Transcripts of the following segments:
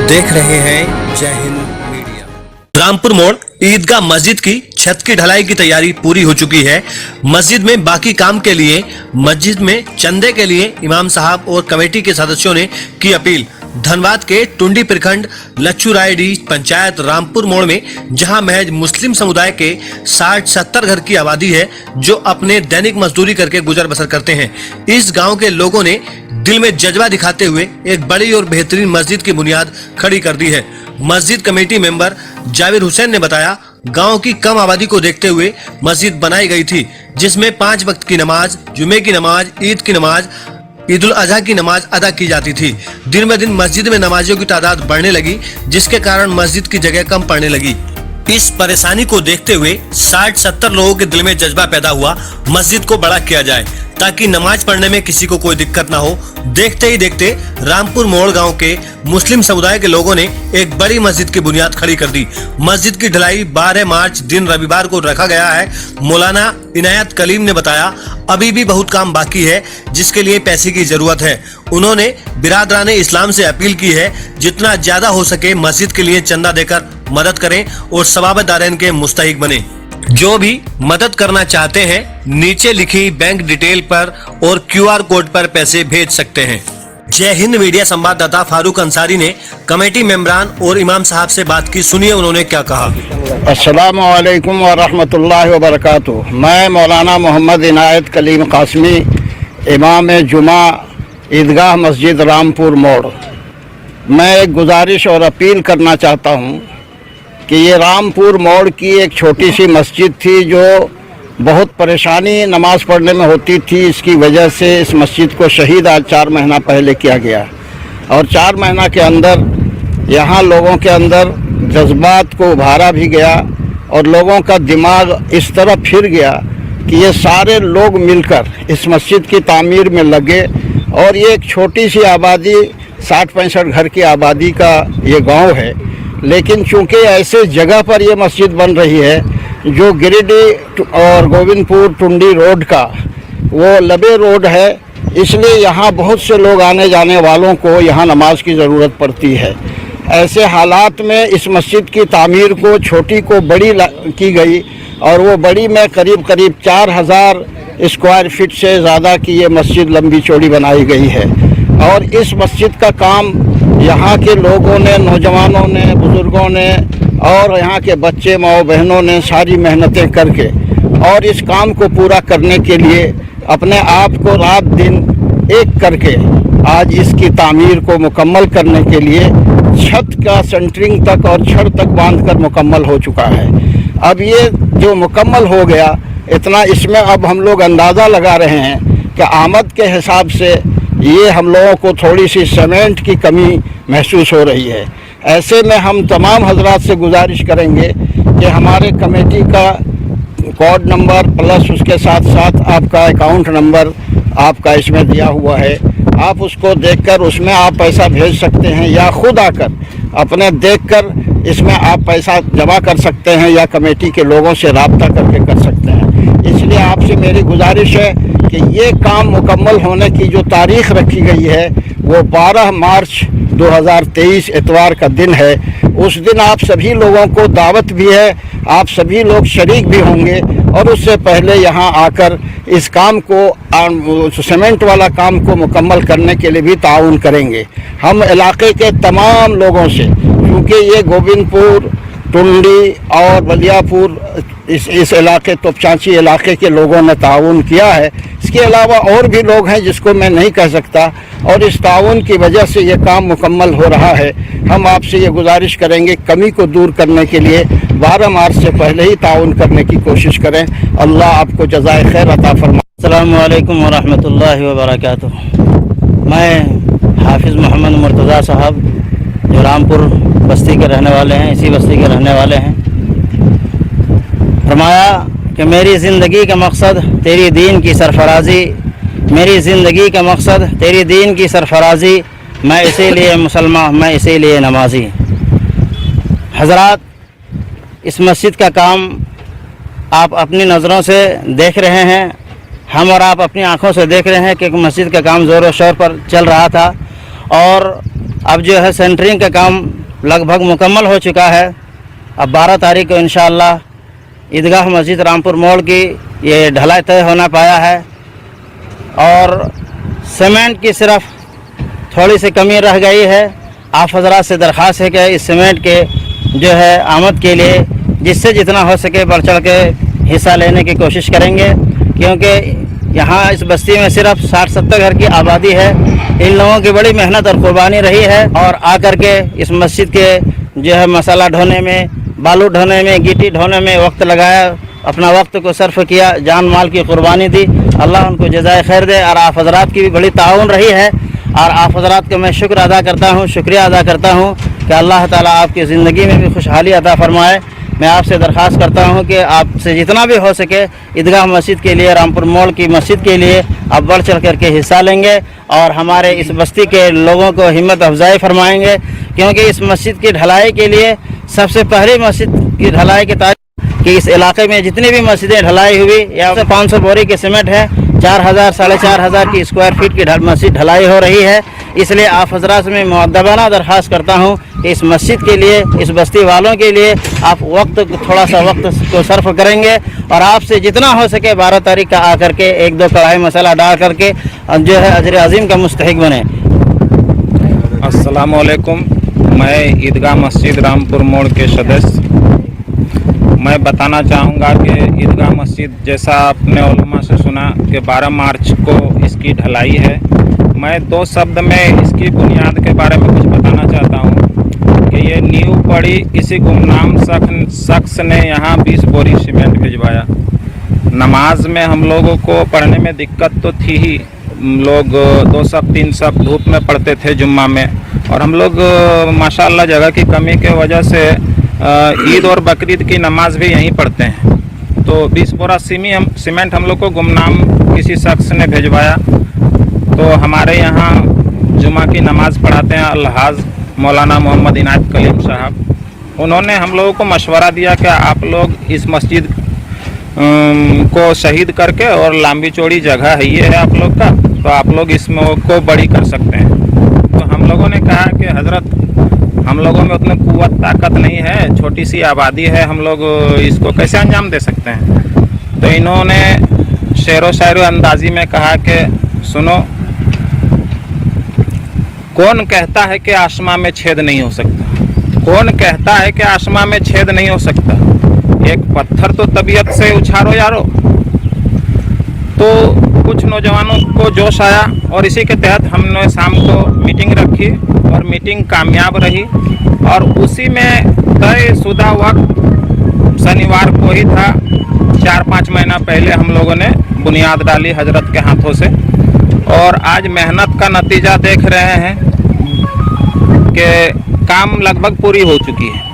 देख रहे हैं जय हिंद मीडिया। रामपुर मोड़ ईदगाह मस्जिद की छत की ढलाई की तैयारी पूरी हो चुकी है। मस्जिद में बाकी काम के लिए मस्जिद में चंदे के लिए इमाम साहब और कमेटी के सदस्यों ने की अपील। धनबाद के टुंडी प्रखंड लच्छू रायडी पंचायत रामपुर मोड़ में जहां महज मुस्लिम समुदाय के 60-70 घर की आबादी है जो अपने दैनिक मजदूरी करके गुजर बसर करते हैं। इस गांव के लोगों ने दिल में जज्बा दिखाते हुए एक बड़ी और बेहतरीन मस्जिद की बुनियाद खड़ी कर दी है। मस्जिद कमेटी मेंबर जावेद हुसैन ने बताया, गांव की कम आबादी को देखते हुए मस्जिद बनाई गई थी जिसमें 5 वक्त की नमाज, जुमे की नमाज, ईद की नमाज, ईद उल अजहा की नमाज अदा की जाती थी। दिन ब दिन मस्जिद में नमाजियों की तादाद बढ़ने लगी जिसके कारण मस्जिद की जगह कम पड़ने लगी। इस परेशानी को देखते हुए 60-70 लोगों के दिल में जज्बा पैदा हुआ मस्जिद को बड़ा किया जाए ताकि नमाज पढ़ने में किसी को कोई दिक्कत ना हो। देखते ही देखते रामपुर मोड़ गांव के मुस्लिम समुदाय के लोगों ने एक बड़ी मस्जिद की बुनियाद खड़ी कर दी। मस्जिद की ढलाई 12 मार्च दिन रविवार को रखा गया है। मौलाना इनायत कलीम ने बताया, अभी भी बहुत काम बाकी है जिसके लिए पैसे की जरूरत है। उन्होंने बिरादराने इस्लाम से अपील की है जितना ज्यादा हो सके मस्जिद के लिए चंदा देकर मदद करें और सवाबदारैन के मुस्तहिक बने। जो भी मदद करना चाहते हैं नीचे लिखी बैंक डिटेल पर और QR कोड पर पैसे भेज सकते हैं। जय हिंद मीडिया संवाददाता फारूक अंसारी ने कमेटी मेंबरान और इमाम साहब से बात की, सुनिए उन्होंने क्या कहा। अस्सलामु अलैकुम व रहमतुल्लाहि व बरकातुहू। मैं मौलाना मोहम्मद इनायत कलीम कासमी, इमाम जुमा ईदगाह मस्जिद रामपुर मोड़। मैं एक गुजारिश और अपील करना चाहता हूँ कि ये रामपुर मोड़ की एक छोटी सी मस्जिद थी जो बहुत परेशानी नमाज पढ़ने में होती थी। इसकी वजह से इस मस्जिद को शहीद आज 4 महीना पहले किया गया और 4 महीना के अंदर यहाँ लोगों के अंदर जज्बात को उभारा भी गया और लोगों का दिमाग इस तरह फिर गया कि ये सारे लोग मिलकर इस मस्जिद की तामीर में लगे और ये एक छोटी सी आबादी 60-65 घर की आबादी का ये गांव है, लेकिन चूंकि ऐसे जगह पर ये मस्जिद बन रही है जो गिरिडीह और गोविंदपुर टुंडी रोड का वो लबे रोड है, इसलिए यहाँ बहुत से लोग आने जाने वालों को यहाँ नमाज की ज़रूरत पड़ती है। ऐसे हालात में इस मस्जिद की तामीर को छोटी को बड़ी की गई और वो बड़ी में करीब 4000 स्क्वायर फीट से ज़्यादा की ये मस्जिद लंबी चौड़ी बनाई गई है। और इस मस्जिद का काम यहाँ के लोगों ने, नौजवानों ने, बुज़ुर्गों ने और यहाँ के बच्चे माओ बहनों ने सारी मेहनतें करके और इस काम को पूरा करने के लिए अपने आप को रात दिन एक करके आज इसकी तामीर को मुकम्मल करने के लिए छत का सेंटरिंग तक और छड़ तक बांधकर मुकम्मल हो चुका है। अब ये जो मुकम्मल हो गया इतना, इसमें अब हम लोग अंदाज़ा लगा रहे हैं कि आमद के हिसाब से ये हम लोगों को थोड़ी सी सीमेंट की कमी महसूस हो रही है। ऐसे में हम तमाम हजरात से गुजारिश करेंगे कि हमारे कमेटी का कोड नंबर प्लस उसके साथ साथ आपका अकाउंट नंबर आपका इसमें दिया हुआ है, आप उसको देखकर उसमें आप पैसा भेज सकते हैं या खुद आकर अपने देखकर इसमें आप पैसा जमा कर सकते हैं या कमेटी के लोगों से राब्ता करके कर सकते हैं। इसलिए आपसे मेरी गुजारिश है कि ये काम मुकम्मल होने की जो तारीख़ रखी गई है वो 12 मार्च 2023 इतवार का दिन है। उस दिन आप सभी लोगों को दावत भी है, आप सभी लोग शरीक भी होंगे और उससे पहले यहाँ आकर इस काम को सीमेंट वाला काम को मुकम्मल करने के लिए भी ताउन करेंगे। हम इलाके के तमाम लोगों से, क्योंकि ये गोविंदपुर, टुंडी और बलियापुर इस इलाके तोपचांची इलाके के लोगों ने ताउन किया है। इसके अलावा और भी लोग हैं जिसको मैं नहीं कह सकता और इस ताउन की वजह से ये काम मुकम्मल हो रहा है। हम आपसे ये गुजारिश करेंगे कमी को दूर करने के लिए 12 मार्च से पहले ही ताउन करने की कोशिश करें। अल्लाह आपको जज़ाए खैर अता फरमाए। अस्सलामु अलैकुम व रहमतुल्लाहि व बरकातुहू। मैं हाफिज़ मोहम्मद मुर्तज़ा साहब जो रामपुर बस्ती के रहने वाले हैं, इसी बस्ती के रहने वाले हैं, फरमाया कि मेरी ज़िंदगी का मकसद तेरी दीन की सरफराजी, मेरी ज़िंदगी का मकसद तेरी दीन की सरफराजी, मैं इसीलिए मुसलमान, मैं इसीलिए नमाजी। हज़रात, इस मस्जिद का काम आप अपनी नज़रों से देख रहे हैं, हम और आप अपनी आँखों से देख रहे हैं कि मस्जिद का काम ज़ोर व शोर पर चल रहा था और अब जो है सेंटरिंग का काम लगभग मुकम्मल हो चुका है। अब 12 तारीख को इंशाअल्लाह ईदगाह मस्जिद रामपुर मोड़ की ये ढलाई तय होना पाया है और सीमेंट की सिर्फ थोड़ी सी कमी रह गई है। आप हजरात से दरख्वास्त है कि इस सीमेंट के जो है आमद के लिए जिससे जितना हो सके बढ़ चढ़ के हिस्सा लेने की कोशिश करेंगे, क्योंकि यहाँ इस बस्ती में सिर्फ 60-70 घर की आबादी है। इन लोगों की बड़ी मेहनत और कुर्बानी रही है और आकर के इस मस्जिद के जो है मसाला ढोने में, बालू ढोने में, गिट्टी ढोने में वक्त लगाया, अपना वक्त को सर्फ किया, जान माल की कुर्बानी दी। अल्लाह उनको जज़ाए खैर दे। और आप हजरात की भी बड़ी ताउन रही है और आप हजरात का मैं शुक्र अदा करता हूँ, शुक्रिया अदा करता हूँ कि अल्लाह ताला आपकी ज़िंदगी में भी खुशहाली अता फरमाए। मैं आपसे दरख्वास्त करता हूँ कि आपसे जितना भी हो सके ईदगाह मस्जिद के लिए, रामपुर मोड़ की मस्जिद के लिए आप बढ़ चढ़ करके हिस्सा लेंगे और हमारे इस बस्ती के लोगों को हिम्मत अफजाई फरमाएंगे, क्योंकि इस मस्जिद की ढलाई के लिए सबसे पहली मस्जिद की ढलाई की तारीख कि इस इलाके में जितनी भी मस्जिदें ढलाई हुई या 500 बोरी के सीमेंट है, 4000 साढ़े 4000 की स्क्वायर फीट की मस्जिद ढलाई हो रही है। इसलिए आप हजरात से मैं मुअद्दबाना दरख्वास्त करता हूँ कि इस मस्जिद के लिए, इस बस्ती वालों के लिए आप थोड़ा सा वक्त को सर्फ करेंगे और आपसे जितना हो सके 12 तारीख का आकर के 1-2 कढ़ाई मसाला डाल करके जो है अजर अजीम का मुस्तहिक बने। अस्सलाम वालेकुम। मैं ईदगाह मस्जिद रामपुर मोड़ के सदस्य मैं बताना चाहूँगा कि ईदगाह मस्जिद जैसा आपने उलमा से सुना कि 12 मार्च को इसकी ढलाई है। मैं 2 शब्द में इसकी बुनियाद के बारे में कुछ बताना चाहता हूँ कि ये नींव पड़ी किसी गुमनाम शख्स ने यहाँ 20 बोरी सीमेंट भिजवाया। नमाज में हम लोगों को पढ़ने में दिक्कत तो थी ही, लोग 2 शब 3 शब धूप में पढ़ते थे जुम्मा में, और हम लोग माशाअल्लाह जगह की कमी के वजह से ईद और बकरीद की नमाज भी यहीं पढ़ते हैं। तो 20 बोरा सीमेंट हम लोग को गुमनाम किसी शख्स ने भिजवाया। तो हमारे यहाँ जुमा की नमाज पढ़ाते हैं अलहाज मौलाना मोहम्मद इनायत कलीम साहब। उन्होंने हम लोगों को मशवरा दिया कि आप लोग इस मस्जिद को शहीद करके, और लंबी चौड़ी जगह है ये है आप लोग का, तो आप लोग इसमें को बड़ी कर सकते हैं। तो हम लोगों ने कहा कि हज़रत हम लोगों में उतनी कुव्वत ताकत नहीं है, छोटी सी आबादी है, हम लोग इसको कैसे अंजाम दे सकते हैं। तो इन्होंने शेरो शायरो अंदाजी में कहा कि सुनो, कौन कहता है कि आसमां में छेद नहीं हो सकता? कौन कहता है कि आसमां में छेद नहीं हो सकता? एक पत्थर तो तबीयत से उछारो यारो। तो कुछ नौजवानों को जोश आया और इसी के तहत हमने शाम को मीटिंग रखी और मीटिंग कामयाब रही। और उसी में तयशुदा वक्त शनिवार को ही था, 4-5 महीना पहले हम लोगों ने बुनियाद डाली हजरत के हाथों से, और आज मेहनत का नतीजा देख रहे हैं कि काम लगभग पूरी हो चुकी है।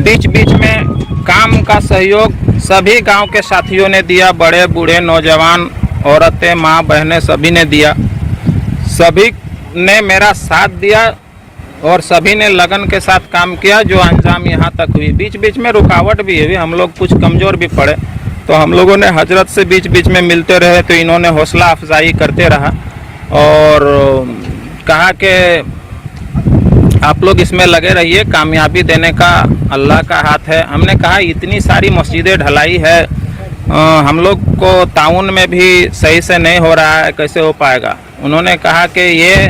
बीच बीच में काम का सहयोग सभी गांव के साथियों ने दिया, बड़े बूढ़े नौजवान औरतें माँ बहनें सभी ने दिया, सभी ने मेरा साथ दिया और सभी ने लगन के साथ काम किया, जो अंजाम यहाँ तक हुई। बीच बीच में रुकावट भी हुई, हम लोग कुछ कमज़ोर भी पड़े, तो हम लोगों ने हजरत से बीच बीच में मिलते रहे, तो इन्होंने हौसला अफजाई करते रहा और कहा कि आप लोग इसमें लगे रहिए, कामयाबी देने का अल्लाह का हाथ है। हमने कहा इतनी सारी मस्जिदें ढलाई है, हम लोग को ताउन में भी सही से नहीं हो रहा है, कैसे हो पाएगा? उन्होंने कहा कि ये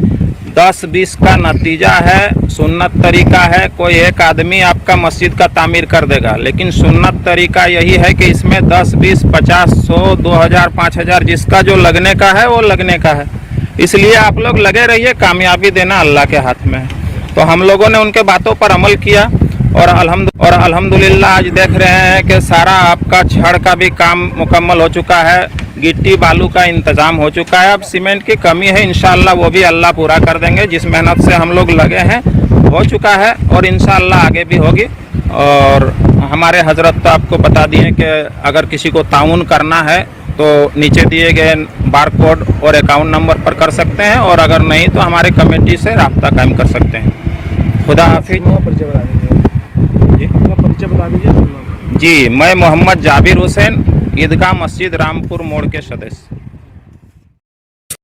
10-20 का नतीजा है, सुन्नत तरीका है। कोई एक आदमी आपका मस्जिद का तामीर कर देगा, लेकिन सुन्नत तरीका यही है कि इसमें 10, 20, 50, 100, 2000, 5000 जिसका जो लगने का है वो लगने का है। इसलिए आप लोग लगे रहिए, कामयाबी देना अल्लाह के हाथ में है। तो हम लोगों ने उनके बातों पर अमल किया और अल्हम्दुलिल्लाह आज देख रहे हैं कि सारा आपका छड़ का भी काम मुकम्मल हो चुका है, गिट्टी बालू का इंतज़ाम हो चुका है। अब सीमेंट की कमी है, इंशाअल्लाह वो भी अल्लाह पूरा कर देंगे। जिस मेहनत से हम लोग लगे हैं हो चुका है और इंशाअल्लाह आगे भी होगी। और हमारे हजरत तो आपको बता दिए कि अगर किसी को ताउन करना है तो नीचे दिए गए बारकोड और अकाउंट नंबर पर कर सकते हैं, और अगर नहीं तो हमारे कमेटी से राब्ता कायम कर सकते हैं। खुदा हाफिज। जी, मैं मोहम्मद जाबिर हुसैन, ईदगाह मस्जिद रामपुर मोड़ के सदस्य।